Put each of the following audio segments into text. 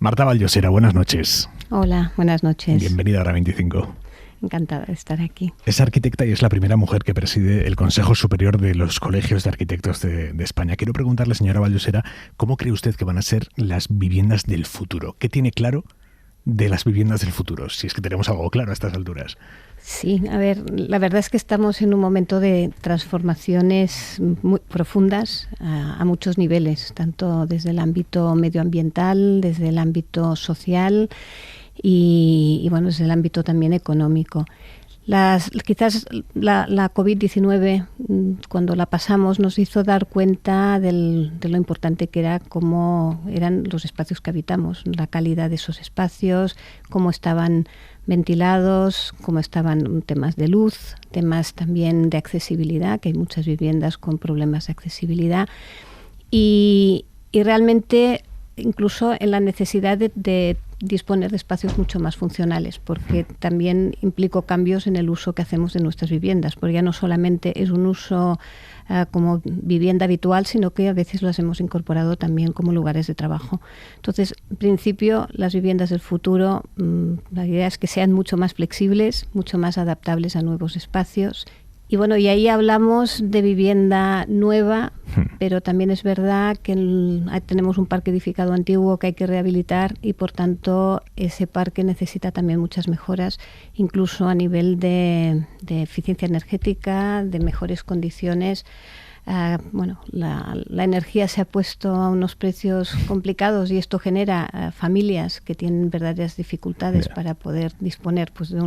Marta Vall-Llosera, buenas noches. Hola, buenas noches. Bienvenida a Hora 25. Encantada de estar aquí. Es arquitecta y es la primera mujer que preside el Consejo Superior de los Colegios de Arquitectos de España. Quiero preguntarle, señora Vall-Llosera, ¿cómo cree usted que van a ser las viviendas del futuro? ¿Qué tiene claro de las viviendas del futuro? Si es que tenemos algo claro a estas alturas. Sí, a ver, la verdad es que estamos en un momento de transformaciones muy profundas a muchos niveles, tanto desde el ámbito medioambiental, desde el ámbito social y bueno, desde el ámbito también económico. Quizás la COVID-19, cuando la pasamos, nos hizo dar cuenta de lo importante que era cómo eran los espacios que habitamos, la calidad de esos espacios, cómo estaban ventilados, cómo estaban temas de luz, temas también de accesibilidad, que hay muchas viviendas con problemas de accesibilidad, y realmente incluso en la necesidad de disponer de espacios mucho más funcionales, porque también implicó cambios en el uso que hacemos de nuestras viviendas, porque ya no solamente es un uso como vivienda habitual, sino que a veces las hemos incorporado también como lugares de trabajo. Entonces, en principio, las viviendas del futuro, la idea es que sean mucho más flexibles, mucho más adaptables a nuevos espacios. Y bueno, y ahí hablamos de vivienda nueva, pero también es verdad que tenemos un parque edificado antiguo que hay que rehabilitar y por tanto ese parque necesita también muchas mejoras, incluso a nivel de eficiencia energética, de mejores condiciones. Bueno, la energía se ha puesto a unos precios complicados y esto genera familias que tienen verdaderas dificultades para poder disponer pues, de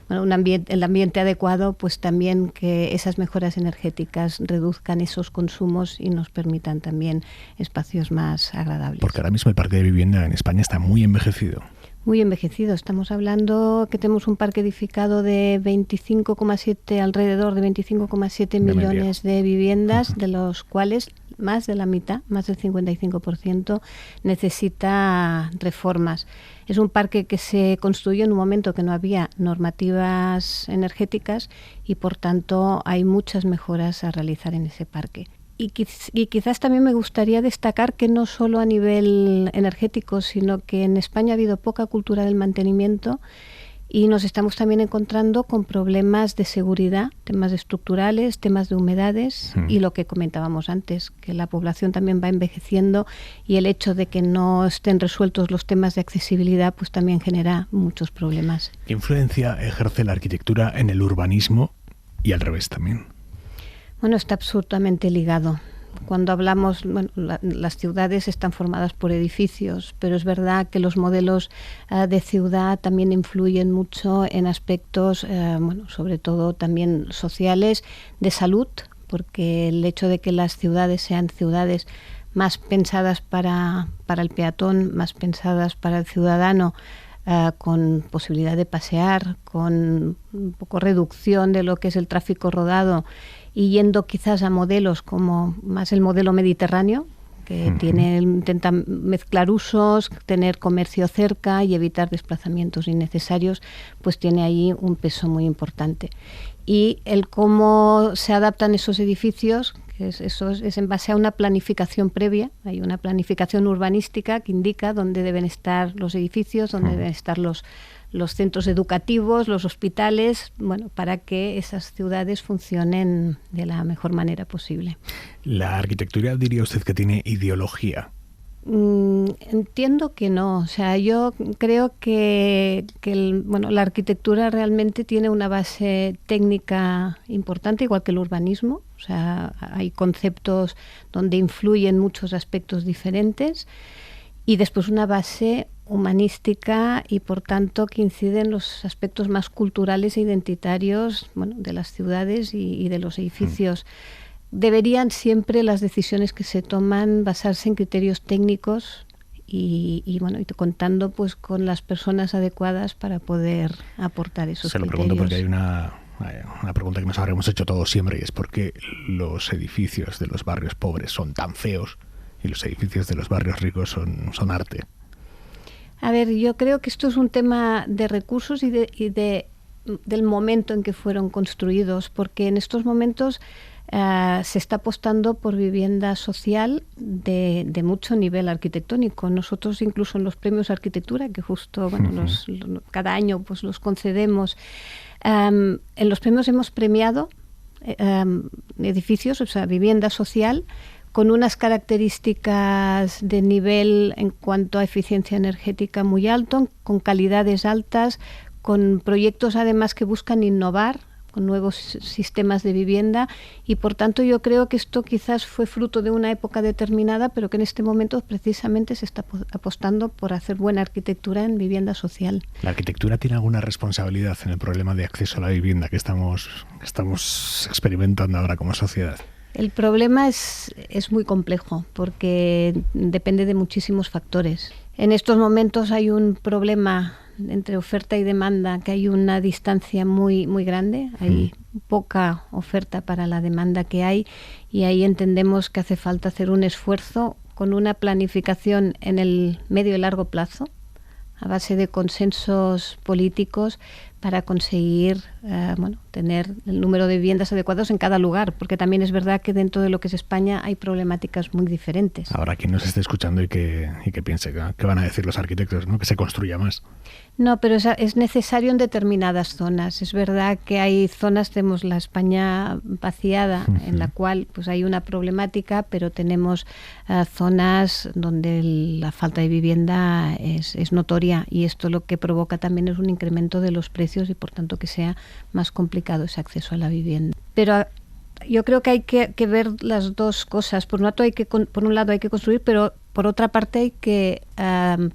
el ambiente adecuado, pues también que esas mejoras energéticas reduzcan esos consumos y nos permitan también espacios más agradables. Porque ahora mismo el parque de vivienda en España está muy envejecido. Muy envejecido. Estamos hablando que tenemos un parque edificado de 25,7, alrededor de 25,7 millones de viviendas, de los cuales más de la mitad, más del 55%, necesita reformas. Es un parque que se construyó en un momento que no había normativas energéticas y, por tanto, hay muchas mejoras a realizar en ese parque. Y quizás también me gustaría destacar que no solo a nivel energético, sino que en España ha habido poca cultura del mantenimiento y nos estamos también encontrando con problemas de seguridad, temas estructurales, temas de humedades y lo que comentábamos antes, que la población también va envejeciendo y el hecho de que no estén resueltos los temas de accesibilidad pues también genera muchos problemas. ¿Qué influencia ejerce la arquitectura en el urbanismo y al revés también? Bueno, está absolutamente ligado. Cuando hablamos, bueno, las ciudades están formadas por edificios, pero es verdad que los modelos de ciudad también influyen mucho en aspectos, bueno, sobre todo también sociales, de salud, porque el hecho de que las ciudades sean ciudades más pensadas para el peatón, más pensadas para el ciudadano, con posibilidad de pasear, con un poco reducción de lo que es el tráfico rodado, y yendo quizás a modelos como más el modelo mediterráneo, que intenta mezclar usos, tener comercio cerca y evitar desplazamientos innecesarios, pues tiene ahí un peso muy importante. Y el cómo se adaptan esos edificios, eso es en base a una planificación previa. Hay una planificación urbanística que indica dónde deben estar los edificios, dónde deben estar los centros educativos, los hospitales, bueno, para que esas ciudades funcionen de la mejor manera posible. ¿La arquitectura diría usted que tiene ideología? Entiendo que no. O sea, yo creo que la arquitectura realmente tiene una base técnica importante, igual que el urbanismo. O sea, hay conceptos donde influyen muchos aspectos diferentes y después una base humanística y, por tanto, que incide en los aspectos más culturales e identitarios, bueno, de las ciudades y de los edificios. Deberían siempre las decisiones que se toman basarse en criterios técnicos y contando pues con las personas adecuadas para poder aportar esos criterios. Se lo pregunto porque hay una pregunta que nos habremos hecho todos siempre, y es por qué los edificios de los barrios pobres son tan feos y los edificios de los barrios ricos son arte. A ver, yo creo que esto es un tema de recursos y del momento en que fueron construidos, porque en estos momentos se está apostando por vivienda social de mucho nivel arquitectónico. Nosotros incluso en los premios de arquitectura, que justo cada año pues los concedemos, en los premios hemos premiado edificios, o sea, vivienda social, con unas características de nivel en cuanto a eficiencia energética muy alto, con calidades altas, con proyectos además que buscan innovar, con nuevos sistemas de vivienda, y por tanto yo creo que esto quizás fue fruto de una época determinada, pero que en este momento precisamente se está apostando por hacer buena arquitectura en vivienda social. ¿La arquitectura tiene alguna responsabilidad en el problema de acceso a la vivienda que estamos experimentando ahora como sociedad? El problema es muy complejo porque depende de muchísimos factores. En estos momentos hay un problema entre oferta y demanda, que hay una distancia muy, muy grande, hay poca oferta para la demanda que hay, y ahí entendemos que hace falta hacer un esfuerzo con una planificación en el medio y largo plazo, a base de consensos políticos, para conseguir tener el número de viviendas adecuados en cada lugar, porque también es verdad que dentro de lo que es España hay problemáticas muy diferentes. Ahora, quien nos esté escuchando y que piense, ¿qué van a decir los arquitectos? ¿No? Que se construya más. No, pero es necesario en determinadas zonas. Es verdad que hay zonas, tenemos la España vaciada, en la cual pues hay una problemática, pero tenemos zonas donde la falta de vivienda es notoria, y esto lo que provoca también es un incremento de los precios y por tanto que sea más complicado ese acceso a la vivienda. Pero yo creo que hay que ver las dos cosas. Por un lado hay que construir, pero por otra parte hay que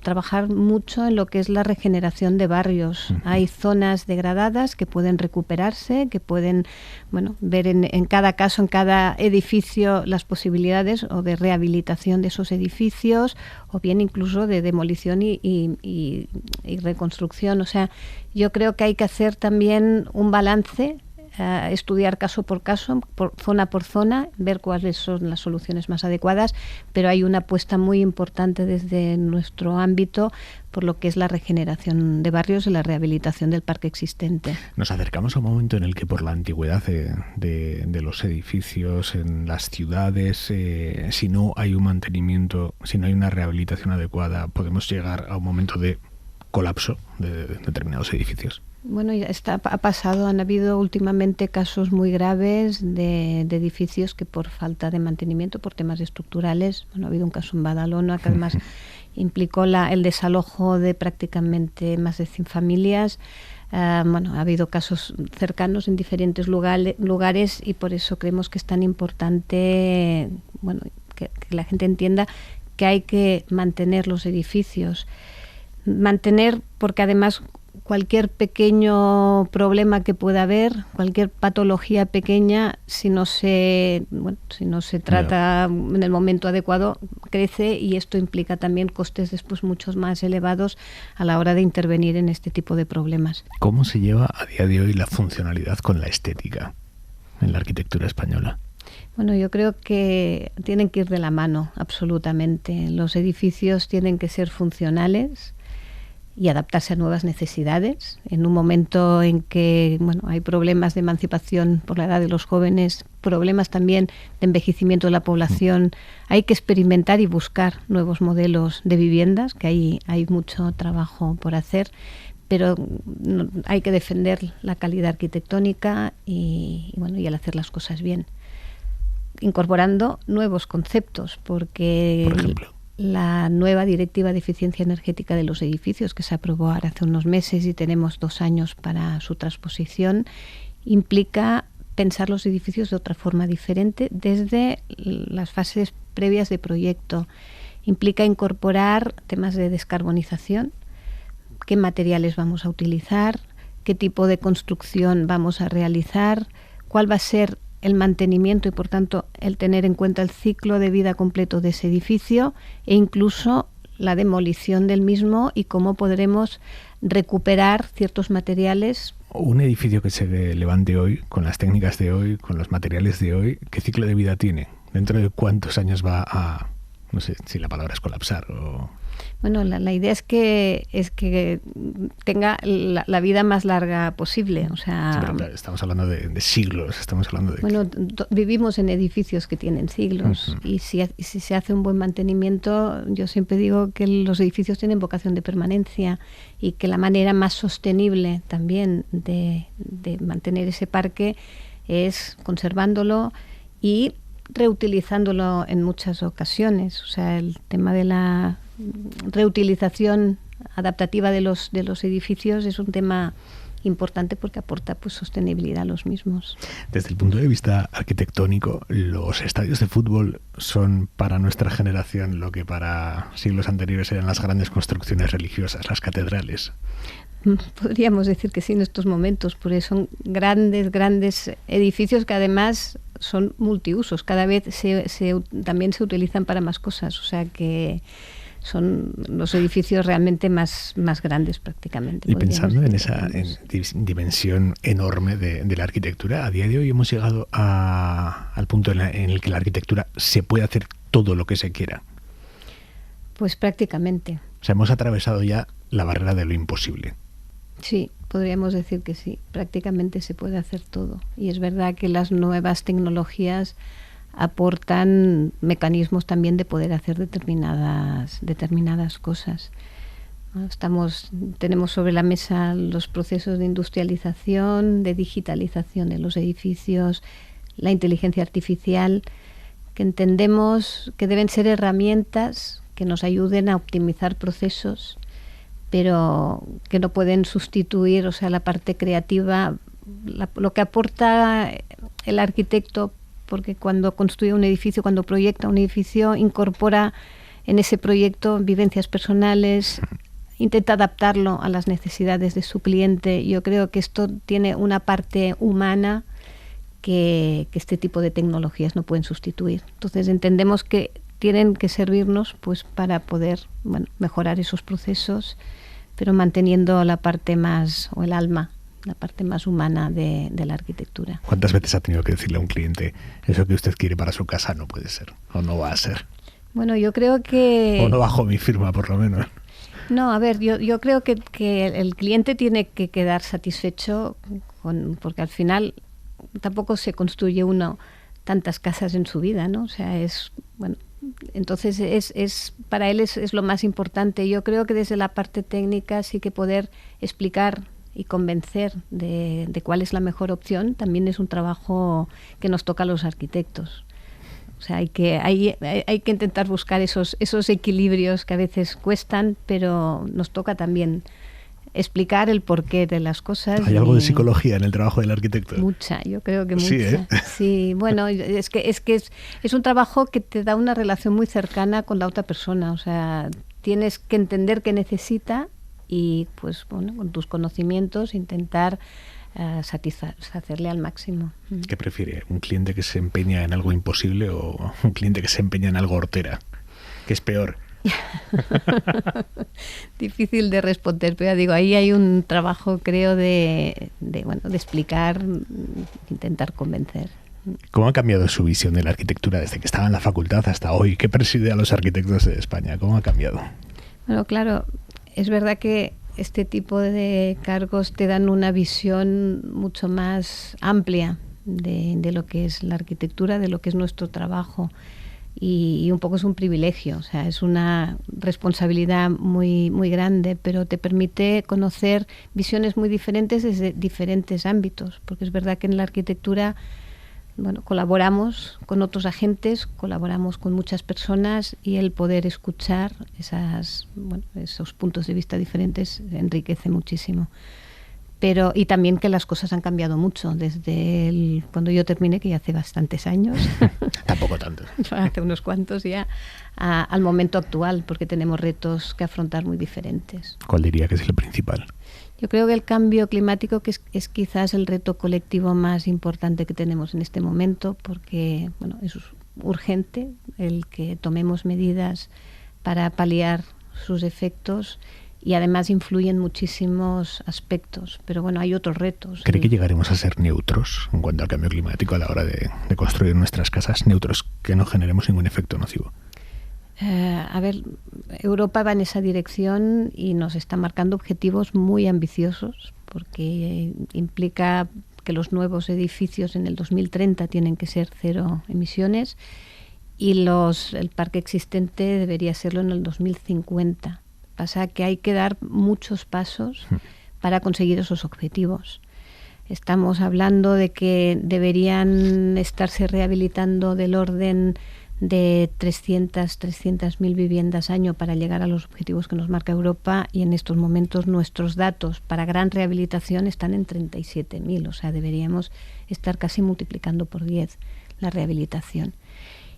trabajar mucho en lo que es la regeneración de barrios. Hay zonas degradadas que pueden recuperarse, que pueden ver en cada caso, en cada edificio, las posibilidades o de rehabilitación de esos edificios, o bien incluso de demolición y reconstrucción. O sea, yo creo que hay que hacer también un balance, estudiar caso por caso, zona por zona, ver cuáles son las soluciones más adecuadas, pero hay una apuesta muy importante desde nuestro ámbito por lo que es la regeneración de barrios y la rehabilitación del parque existente. Nos acercamos a un momento en el que, por la antigüedad de los edificios en las ciudades, si no hay un mantenimiento, si no hay una rehabilitación adecuada, podemos llegar a un momento de colapso de determinados edificios. Bueno, ya ha pasado, han habido últimamente casos muy graves de edificios que por falta de mantenimiento, por temas estructurales, ha habido un caso en Badalona que además implicó el desalojo de prácticamente más de 100 familias. Ha habido casos cercanos en diferentes lugares, y por eso creemos que es tan importante que la gente entienda que hay que mantener los edificios. Mantener, porque además cualquier pequeño problema que pueda haber, cualquier patología pequeña, si no se trata en el momento adecuado, crece, y esto implica también costes después muchos más elevados a la hora de intervenir en este tipo de problemas. ¿Cómo se lleva a día de hoy la funcionalidad con la estética en la arquitectura española? Bueno, yo creo que tienen que ir de la mano, absolutamente. Los edificios tienen que ser funcionales y adaptarse a nuevas necesidades. En un momento en que hay problemas de emancipación por la edad de los jóvenes, problemas también de envejecimiento de la población, hay que experimentar y buscar nuevos modelos de viviendas, que hay mucho trabajo por hacer, pero hay que defender la calidad arquitectónica y al hacer las cosas bien, incorporando nuevos conceptos, porque por ejemplo, la nueva Directiva de Eficiencia Energética de los Edificios, que se aprobó ahora hace unos meses y tenemos 2 años para su transposición, implica pensar los edificios de otra forma diferente desde las fases previas de proyecto. Implica incorporar temas de descarbonización, qué materiales vamos a utilizar, qué tipo de construcción vamos a realizar, cuál va a ser el mantenimiento y, por tanto, el tener en cuenta el ciclo de vida completo de ese edificio, e incluso la demolición del mismo y cómo podremos recuperar ciertos materiales. Un edificio que se levante hoy, con las técnicas de hoy, con los materiales de hoy, ¿qué ciclo de vida tiene? ¿Dentro de cuántos años va a, no sé si la palabra es colapsar o...? Bueno, la idea es que tenga la vida más larga posible. O sea, sí, pero claro, estamos hablando de siglos, estamos hablando de... Bueno, vivimos en edificios que tienen siglos y si se hace un buen mantenimiento, yo siempre digo que los edificios tienen vocación de permanencia y que la manera más sostenible también de mantener ese parque es conservándolo y reutilizándolo en muchas ocasiones. O sea, el tema de la reutilización adaptativa de los edificios es un tema importante porque aporta pues sostenibilidad a los mismos. Desde el punto de vista arquitectónico, los estadios de fútbol son para nuestra generación lo que para siglos anteriores eran las grandes construcciones religiosas, las catedrales. Podríamos decir que sí en estos momentos, porque son grandes edificios que además son multiusos. Cada vez también se utilizan para más cosas, o sea que son los edificios realmente más grandes prácticamente. Y pensando en esa dimensión enorme de la arquitectura, a día de hoy hemos llegado al punto en el que la arquitectura se puede hacer todo lo que se quiera. Pues prácticamente. O sea, hemos atravesado ya la barrera de lo imposible. Sí, podríamos decir que sí. Prácticamente se puede hacer todo. Y es verdad que las nuevas tecnologías aportan mecanismos también de poder hacer determinadas cosas. Tenemos sobre la mesa los procesos de industrialización, de digitalización de los edificios, la inteligencia artificial, que entendemos que deben ser herramientas que nos ayuden a optimizar procesos, pero que no pueden sustituir, o sea, la parte creativa, lo que aporta el arquitecto, porque cuando construye un edificio, cuando proyecta un edificio, incorpora en ese proyecto vivencias personales, intenta adaptarlo a las necesidades de su cliente. Yo creo que esto tiene una parte humana que este tipo de tecnologías no pueden sustituir. Entonces entendemos que tienen que servirnos pues para poder mejorar esos procesos, pero manteniendo la parte más, o el alma, la parte más humana de la arquitectura. ¿Cuántas veces ha tenido que decirle a un cliente eso que usted quiere para su casa no puede ser, o no va a ser? Bueno, yo creo que... O no bajo mi firma, por lo menos. No, a ver, yo creo que el cliente tiene que quedar satisfecho porque al final tampoco se construye uno tantas casas en su vida, ¿no? O sea, entonces para él es lo más importante. Yo creo que desde la parte técnica sí que poder explicar y convencer de cuál es la mejor opción también es un trabajo que nos toca a los arquitectos. O sea, hay que intentar buscar esos equilibrios que a veces cuestan, pero nos toca también explicar el porqué de las cosas. ¿Hay algo de psicología en el trabajo del arquitecto? Mucha, yo creo que mucha. Sí, ¿eh? Sí, bueno, es que es un trabajo que te da una relación muy cercana con la otra persona. O sea, tienes que entender qué necesita y, pues, bueno, con tus conocimientos intentar satisfacerle al máximo. ¿Qué prefiere? ¿Un cliente que se empeña en algo imposible o un cliente que se empeña en algo hortera? ¿Qué es peor? Difícil de responder, pero digo, ahí hay un trabajo, creo, de explicar, intentar convencer. ¿Cómo ha cambiado su visión de la arquitectura desde que estaba en la facultad hasta hoy? ¿Qué preside a los arquitectos de España? ¿Cómo ha cambiado? Bueno, claro, es verdad que este tipo de cargos te dan una visión mucho más amplia de lo que es la arquitectura, de lo que es nuestro trabajo. Y un poco es un privilegio, o sea, es una responsabilidad muy grande, pero te permite conocer visiones muy diferentes desde diferentes ámbitos, porque es verdad que en la arquitectura, bueno, colaboramos con otros agentes, colaboramos con muchas personas y el poder escuchar esos puntos de vista diferentes enriquece muchísimo. Y también que las cosas han cambiado mucho desde cuando yo terminé, que ya hace bastantes años. Tampoco tanto. Hace unos cuantos ya, al momento actual, porque tenemos retos que afrontar muy diferentes. ¿Cuál diría que es el principal? Yo creo que el cambio climático que es quizás el reto colectivo más importante que tenemos en este momento, porque bueno, es urgente el que tomemos medidas para paliar sus efectos. Y además influyen muchísimos aspectos. Pero bueno, hay otros retos. ¿Cree que llegaremos a ser neutros en cuanto al cambio climático a la hora de construir nuestras casas? Neutros, que no generemos ningún efecto nocivo. A ver, Europa va en esa dirección y nos está marcando objetivos muy ambiciosos, porque implica que los nuevos edificios en el 2030 tienen que ser cero emisiones y el parque existente debería serlo en el 2050. Pasa que hay que dar muchos pasos para conseguir esos objetivos. Estamos hablando de que deberían estarse rehabilitando del orden de 300.000 viviendas año para llegar a los objetivos que nos marca Europa, y en estos momentos nuestros datos para gran rehabilitación están en 37.000, o sea, deberíamos estar casi multiplicando por 10 la rehabilitación.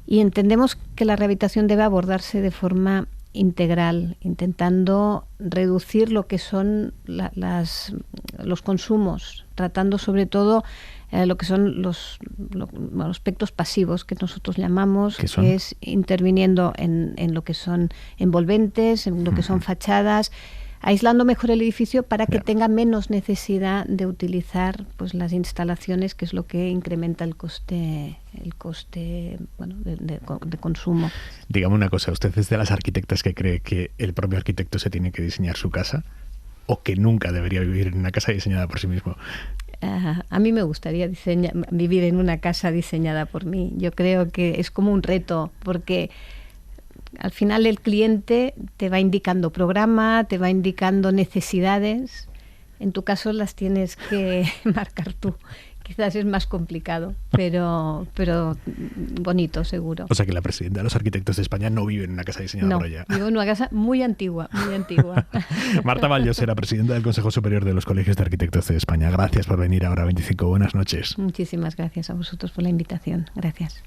Y entendemos que la rehabilitación debe abordarse de forma integral, intentando reducir lo que son los consumos, tratando sobre todo lo que son los aspectos pasivos que nosotros llamamos, que es interviniendo en lo que son envolventes, en lo que son fachadas, aislando mejor el edificio para que tenga menos necesidad de utilizar pues las instalaciones, que es lo que incrementa el coste de consumo. Dígame una cosa, ¿usted es de las arquitectas que cree que el propio arquitecto se tiene que diseñar su casa o que nunca debería vivir en una casa diseñada por sí mismo? A mí me gustaría vivir en una casa diseñada por mí. Yo creo que es como un reto, porque al final el cliente te va indicando programa, te va indicando necesidades. En tu caso las tienes que marcar tú. Quizás es más complicado, pero bonito, seguro. O sea que la presidenta de los arquitectos de España no vive en una casa diseñada por ella. No, vivo en una casa muy antigua, muy antigua. Marta Vallosera, presidenta del Consejo Superior de los Colegios de Arquitectos de España. Gracias por venir a Hora 25. Buenas noches. Muchísimas gracias a vosotros por la invitación. Gracias.